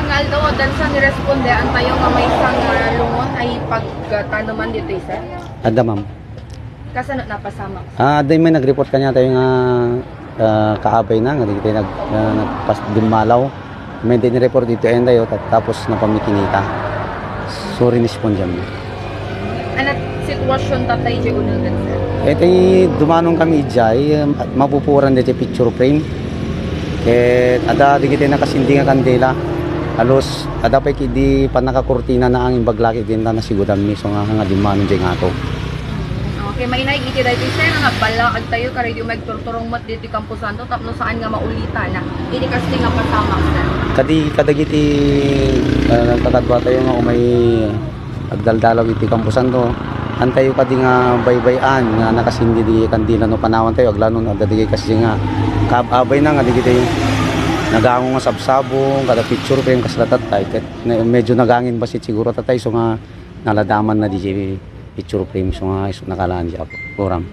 tingal daw dan sa niresponde ang tayo nga may isang lungon ay pagtanuman dito isa. Ada ma'am. Kasano napasama? Day may nag-report kanya tayo nga kaabay na nga dito nagpas dimalaw. May din report dito and tayo tapos napamikinita. So respond jam. Ano sitwasyon tatay di unang gansa? Ito dumanong kami jay mapupuran dito picture frame. Ada di kita nakasindi nga kandela. Halos ada pa di pa nakakurtina na ang imbaglaki din na nasigudan mi so nga dimanong jay nga to. Okay, may naigiti dahil siya nga balakad tayo kaya yung magturturong mat dito Campo Santo tapno saan nga maulita na. Hindi kasi nga pasama sa. Kadagiti kakadwa tayo nga umay agdaldalaw iti Campo Santo. Antayo kadi nga baybayan nga nakasindi di kandila no panawan tayo aglanon adadi kasi nga kababay na nga digiti nagango nga sabsabong kada picture frame kaslatat tayo medyo nagangin basit siguro tatay so nga naladaman na di picture frame so nga nakalaan siya program.